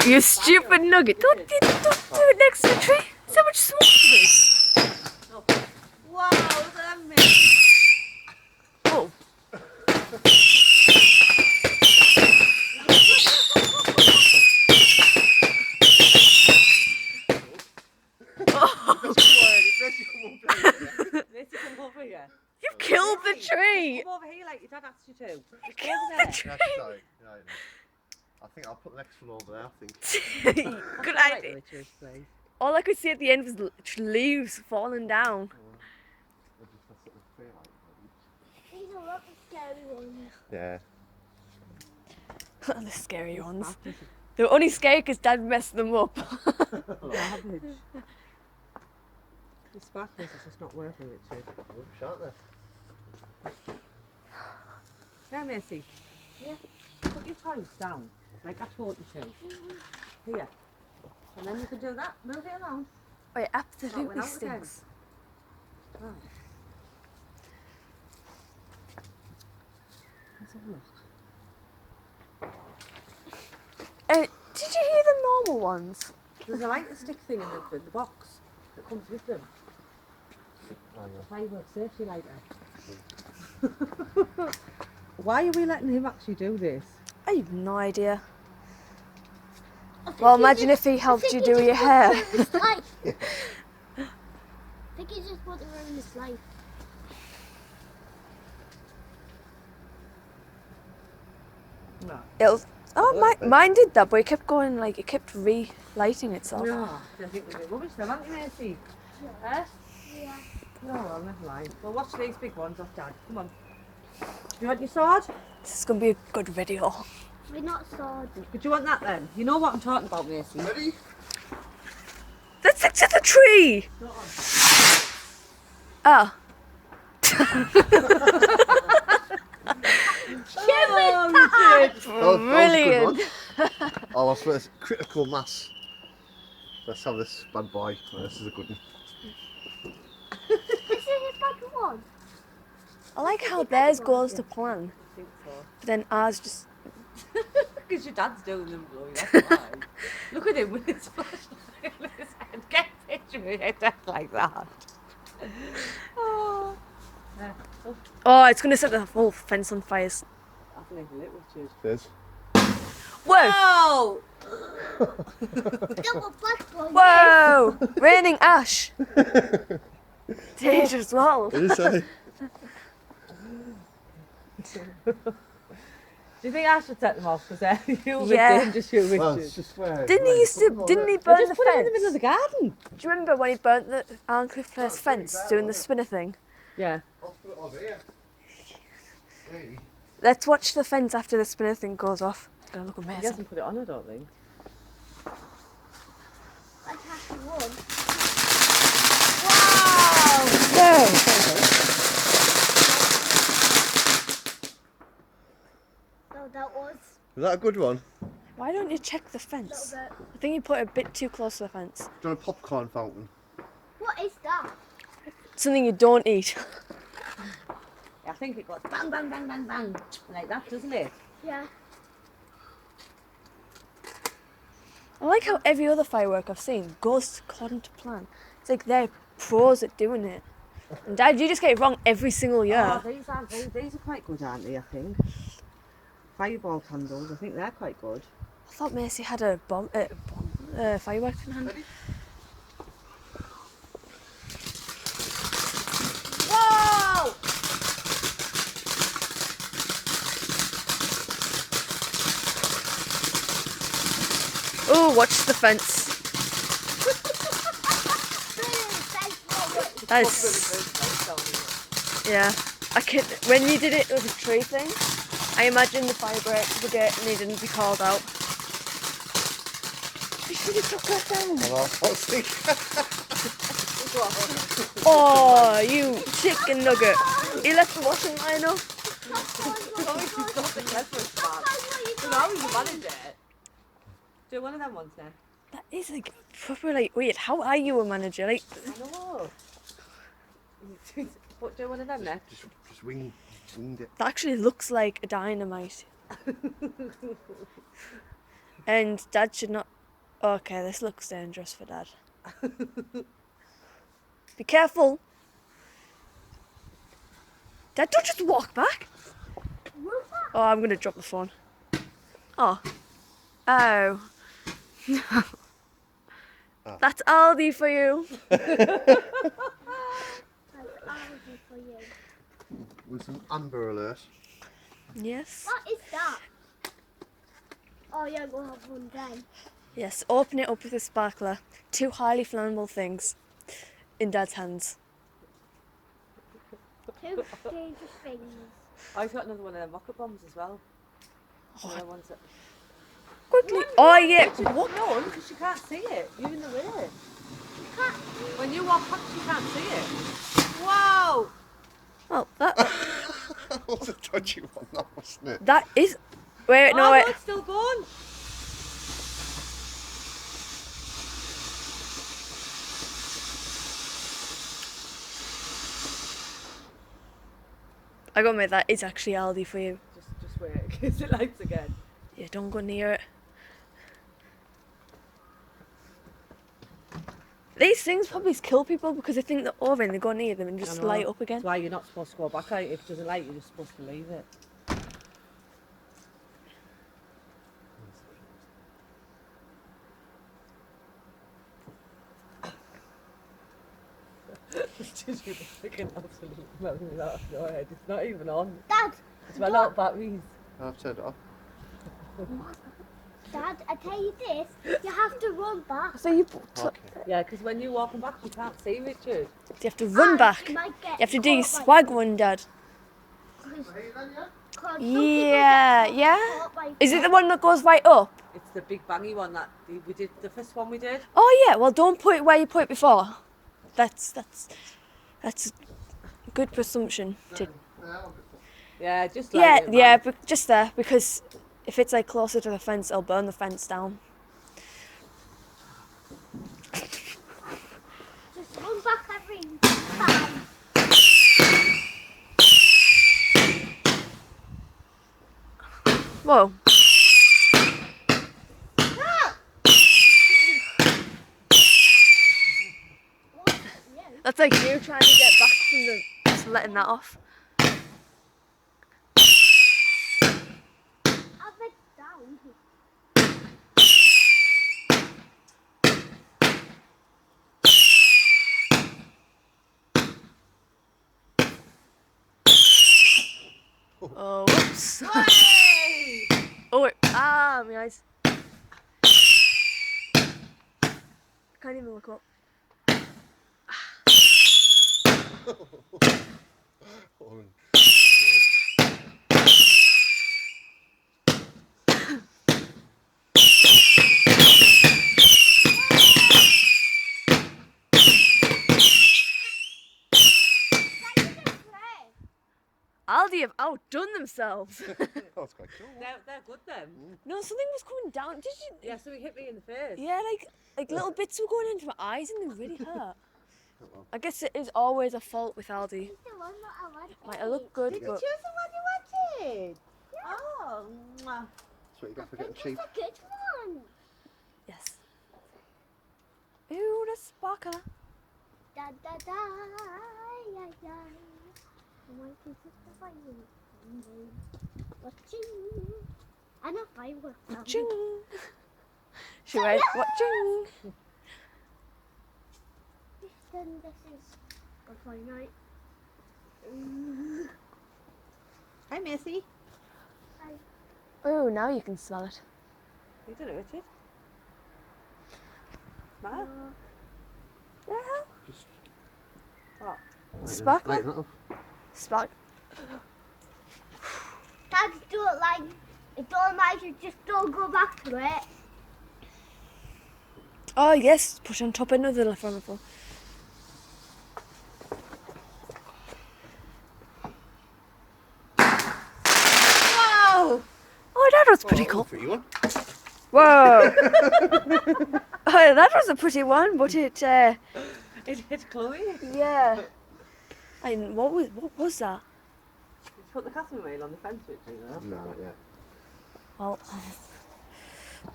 You stupid nugget. Don't do it next to the tree. So much smoke to this. Wow, look at that mess. Oh. Come over here. You killed the tree. Come over here like your dad asked you to. You killed the tree. I think I'll put the next one over there, I think. Good idea. All I could see at the end was leaves falling down. These are not the scary ones. Yeah. The scary ones. They were only scary because Dad messed them up. Garbage. The sparklers is just not working, Richard. Shan't they? Now, Macy. Yeah. Put your toes down, like I taught you to. Here. And then you can do that. Move it along. Oh, it absolutely went out again. stinks. Oh. Let's have a look. Did you hear the normal ones? There's a light stick thing in the box that comes with them. Firework safety lighter. Why are we letting him actually do this? I have no idea. Well, imagine if he helped you do your hair. I think he just put it around his life. No. Mine did that, but it kept going, like, it kept relighting itself. No. I think we're rubbish then, aren't you, Macy? Eh? Yeah. No, well, never mind. Well, watch these big ones off, Dad. Come on. You want your sword? This is going to be a good video. We're not swords. But you want that then? You know what I'm talking about, Macy. Ready? Let's stick to the tree! Oh. Brilliant! Oh, I suppose critical mass. Let's have this bad boy. Oh, this is a good one. This is a bad one. I like how theirs goes to plan, I think so. but then ours just... Because your dad's doing them, Chloe, that's why. Look at him with his flashlight in his head. Get a picture of your dad like that. Oh. Oh, it's going to set the whole fence on fire. I've never lit Richard. Cheers. Whoa! Double black boy. Whoa! Raining ash. Dangerous well. What did you say? Do you think I should set them off? Because you're Yeah. dangerous, you, Richard. Well, it's just where. Didn't he burn They the just put it in the fence? middle of the garden. Do you remember when he burnt the Arncliffe Place fence doing the spinner thing? Yeah. I'll put it over here. Hey. Let's watch the fence after the spinner thing goes off. It's going to look He amazing. hasn't put it on, I don't think. Like half a one. No! So that was Was that a good one? Why don't you check the a fence? little bit. I think you put it a bit too close to the fence. Do you want a popcorn fountain? What is that? Something you don't eat. I think it goes bang, bang, bang, bang, bang. Like that, doesn't it? Yeah. I like how every other firework I've seen goes according to plan. It's like they're pros at doing it. And Dad, you just get it wrong every single year. Oh, these are quite good, aren't they, I think? Fireball candles, I think they're quite good. I thought Macy had a firework in hand. Ready? Whoa! Oh, watch the fence. That's... Yeah. When you did it with a tree thing, I imagined the fire brigade needing to be called out. You should have took that down. Hello. What's the... Oh, you chicken nugget. You left the washing line up. Do one of them ones now. That is like proper like weird. How are you a manager? Like, I know. What, do one of them now? Just winged it. that actually looks like a dynamite. And Dad should not. Okay, this looks dangerous for Dad. Be careful. Dad, don't just walk back. Oh, I'm gonna drop the phone. Oh. Oh. That's Aldi for you. That's Aldi for you. With some amber alert. Yes. What is that? Oh yeah, we'll have one then. Yes, open it up with a sparkler. 2 highly flammable things in Dad's hands. 2 dangerous things. I got another one of them rocket bombs as well. One of the ones that... Quickly. Oh, yeah. What? No, because you can't see it. You're in the way. When you walk past, you can't see it. Whoa! Well, that That was a dodgy one, that wasn't it? that is. Wait, no, Oh, wait. no, it's still going. I gotta admit, that is actually Aldi for you. Just wait, because it lights again. Yeah, don't go near it. These things probably kill people because they think they're over and they go near them and just light up again. That's why you're not supposed to go back out. If it doesn't light, you're just supposed to leave it. Did you freaking absolutely melt me out of your head? It's not even on. Dad, It's run out of batteries. I've turned it off. Dad, I tell you this, you have to run back. So you Okay. Yeah, because when you're walking back, you can't see Richard. have to run And back. you You might get have to do your caught swag one, Dad. Cause some people Yeah, get yeah. caught by Is it the one that goes right up? It's the big bangy one that we did. The first one we did. Oh yeah. Well, don't put it where you put it before. That's a good presumption. To, Yeah, just yeah, like it, yeah, man. but just there because if it's like closer to the fence, it'll burn the fence down. Just run back every time. Whoa. That's like you trying to get back from the just letting that off. Have it down. Oh, whoops. Hey! Oh, wait. Ah, my eyes. Can't even look up. Oh, Aldi have outdone themselves. that was quite cool. They're good then. No, something was coming down. Did you? Yeah, so he hit me in the face. Yeah, like little bits were going into my eyes and they really hurt. I guess it is always a fault with Aldi. It's the one that I wanted. Might look good, Did you but choose the one you wanted? Oh, mwah. That's what you got for getting It's cheap. a good one. yes. Ooh, the sparkler. Da da da ya ya. I want to set the fire. Watching. And a firework. Ching. She went watching. Then this is a fire night. Hi, Missy. Oh, now you can smell it. You did it, Richard. Smile. Yeah. Just What? Sparkler. lighten it up. Spark. Dad, don't like it, just don't go back to it. Oh yes, push on top another flammable. Whoa! Oh, that was pretty cool. For you one. Whoa. Oh, that was a pretty one, but it. It hit Chloe. Yeah. And what was that? Did you put the casting rail on the fence, Richard? No, not yet. Well,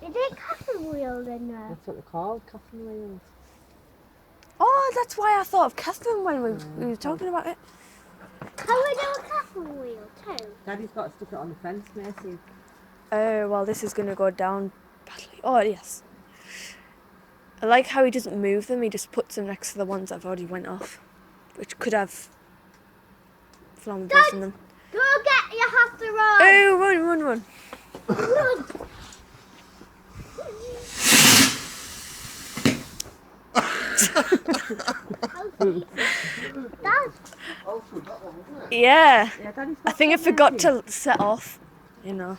Is it coffin wheel in there? That's what they're called, coffin wheels. Oh, that's why I thought of Catherine when we were talking about it. Can we do a coffin wheel too? Daddy's got to stick it on the fence, Macy. Oh, well, this is going to go down badly. Oh, yes. I like how he doesn't move them, he just puts them next to the ones that have already went off, which could have flammables in them. Go get, you have to run! Oh, run, run. Run! Dad, Oh, that one, wasn't it? Yeah. Yeah, Daddy's I got think I some, forgot Macy. to set off, you know.